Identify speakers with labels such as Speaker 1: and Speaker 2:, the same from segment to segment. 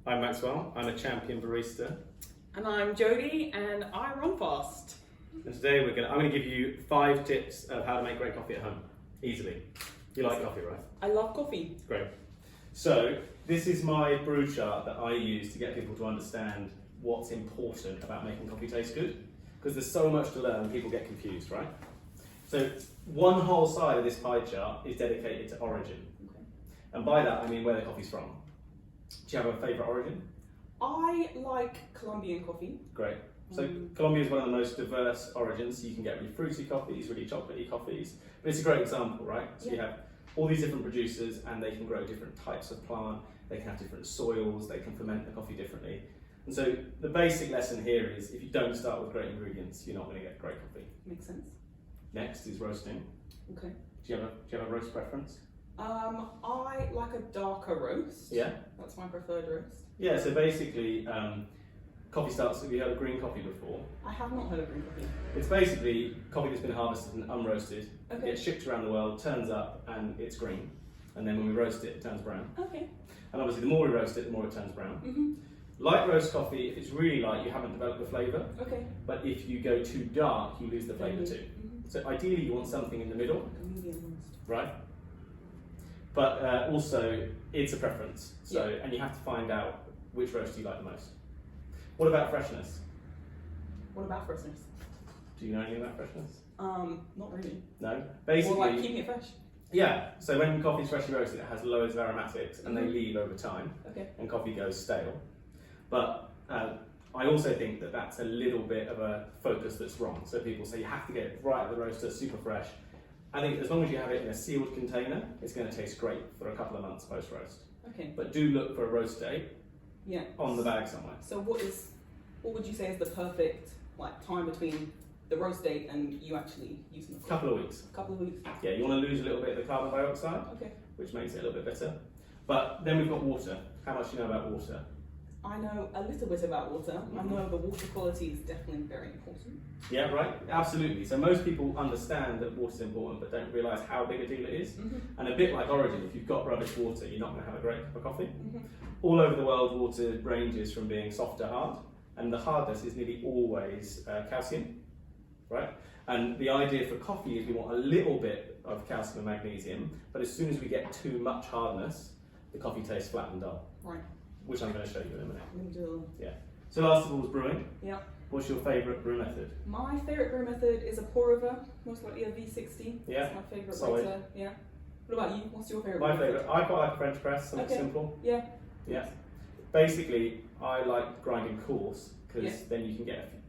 Speaker 1: I'm Maxwell, I'm a champion barista.
Speaker 2: And I'm Jodie, and I run fast.
Speaker 1: And today I'm going to give you 5 tips of how to make great coffee at home, easily. You like coffee, right?
Speaker 2: I love coffee.
Speaker 1: Great. So, this is my brew chart that I use to get people to understand what's important about making coffee taste good. Because there's so much to learn, people get confused, right? So, one whole side of this pie chart is dedicated to origin.
Speaker 2: Okay.
Speaker 1: And by that, I mean where the coffee's from. Do you have a favourite origin?
Speaker 2: I like Colombian coffee.
Speaker 1: Great. So Colombia is one of the most diverse origins. So you can get really fruity coffees, really chocolatey coffees. But it's a great example, right? So you have all these different producers and they can grow different types of plant, they can have different soils, they can ferment the coffee differently. And so the basic lesson here is if you don't start with great ingredients, you're not going to get great coffee.
Speaker 2: Makes sense.
Speaker 1: Next is roasting.
Speaker 2: Okay.
Speaker 1: Do you have a roast preference?
Speaker 2: I like a darker roast.
Speaker 1: Yeah.
Speaker 2: That's my preferred roast.
Speaker 1: Yeah, so basically coffee starts, have you heard of green coffee before?
Speaker 2: I have not heard of green coffee.
Speaker 1: It's basically coffee that's been harvested and unroasted,
Speaker 2: Okay.
Speaker 1: gets shipped around the world, turns up and it's green. And then when we roast it, it turns brown.
Speaker 2: Okay.
Speaker 1: And obviously the more we roast it, the more it turns brown.
Speaker 2: Mm-hmm.
Speaker 1: Light roast coffee, if it's really light, you haven't developed the flavour.
Speaker 2: Okay.
Speaker 1: But if you go too dark, you lose the flavour too.
Speaker 2: Mm-hmm.
Speaker 1: So ideally you want something in the middle,
Speaker 2: Like a medium roast.
Speaker 1: right? But also, it's a preference. So, and you have to find out which roast you like the most. What about freshness?
Speaker 2: What about freshness?
Speaker 1: Do you know anything about freshness?
Speaker 2: Not really.
Speaker 1: No? Basically,
Speaker 2: Or like keeping it fresh.
Speaker 1: yeah. So when coffee's freshly roasted, it has loads of aromatics and they leave over time.
Speaker 2: Okay.
Speaker 1: And coffee goes stale. But I also think that that's a little bit of a focus that's wrong. So people say you have to get it right at the roaster, super fresh. I think as long as you have it in a sealed container, it's going to taste great for a couple of months post-roast.
Speaker 2: Okay.
Speaker 1: But do look for a roast date on the bag somewhere.
Speaker 2: So what would you say is the perfect time between the roast date and you actually using the
Speaker 1: Couple of weeks.
Speaker 2: Couple of weeks.
Speaker 1: Yeah, you want to lose a little bit of the carbon dioxide, which makes it a little bit better. But then we've got water. How much do you know about water?
Speaker 2: I know a little bit about water. I know the water quality is definitely very important.
Speaker 1: Yeah, right? Absolutely. So most people understand that water's important but don't realise how big a deal it is.
Speaker 2: Mm-hmm.
Speaker 1: And a bit like origin, if you've got rubbish water, you're not going to have a great cup of coffee.
Speaker 2: Mm-hmm.
Speaker 1: All over the world, water ranges from being soft to hard. And the hardness is nearly always calcium, right? And the idea for coffee is we want a little bit of calcium and magnesium, but as soon as we get too much hardness, the coffee tastes flat and dull.
Speaker 2: Right.
Speaker 1: Which I'm going to show you in a minute.
Speaker 2: Let me do.
Speaker 1: Yeah. So last of all is brewing.
Speaker 2: Yeah.
Speaker 1: What's your favourite brew method?
Speaker 2: My favourite brew method is a pour over, most likely a V60.
Speaker 1: Yeah.
Speaker 2: That's my favourite
Speaker 1: Solid.
Speaker 2: way to, yeah. What about you? What's your favourite
Speaker 1: My
Speaker 2: brew
Speaker 1: favourite,
Speaker 2: method?
Speaker 1: I quite like a French press, something
Speaker 2: Okay.
Speaker 1: simple.
Speaker 2: Yeah.
Speaker 1: Yeah. Basically, I like grinding coarse because
Speaker 2: Yeah.
Speaker 1: then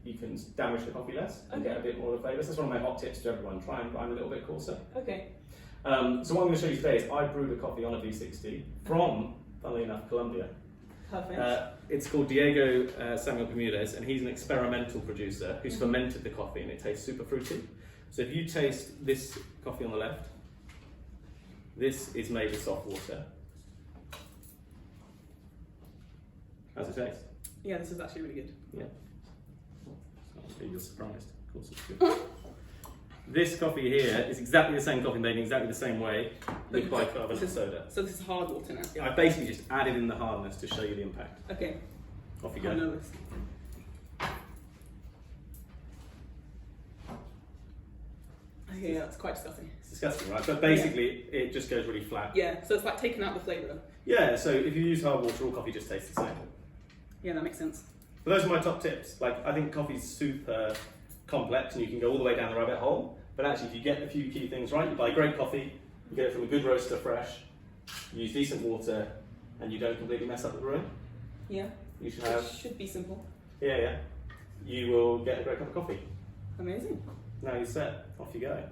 Speaker 1: you can damage the coffee less and get a bit more of the flavour. So that's one of my hot tips to everyone. Try and grind a little bit coarser.
Speaker 2: Okay.
Speaker 1: So what I'm going to show you today is I brewed a coffee on a V60 from, funnily enough, Colombia.
Speaker 2: Perfect.
Speaker 1: It's called Diego Samuel Bermudez, and he's an experimental producer who's fermented the coffee and it tastes super fruity. So if you taste this coffee on the left, this is made with soft water. How's it taste?
Speaker 2: Yeah, this is actually really good.
Speaker 1: Yeah. You're surprised. Of course it's good. This coffee here is exactly the same coffee made in exactly the same way with bicarbonate soda.
Speaker 2: So this is hard water now.
Speaker 1: I basically just added in the hardness to show you the impact.
Speaker 2: Okay.
Speaker 1: Off you go.
Speaker 2: I know this. Okay, yeah, it's quite disgusting.
Speaker 1: It's disgusting, right? But basically, it just goes really flat.
Speaker 2: Yeah, so it's like taking out the flavour.
Speaker 1: Yeah, so if you use hard water, all coffee just tastes the same.
Speaker 2: Yeah, that makes sense.
Speaker 1: But those are my top tips. Like, I think coffee's super complex and you can go all the way down the rabbit hole. But actually, if you get a few key things right, you buy great coffee, you get it from a good roaster fresh, you use decent water, and you don't completely mess up the brewing.
Speaker 2: Yeah.
Speaker 1: You should have.
Speaker 2: It should be simple.
Speaker 1: Yeah. You will get a great cup of coffee.
Speaker 2: Amazing.
Speaker 1: Now you're set. Off you go.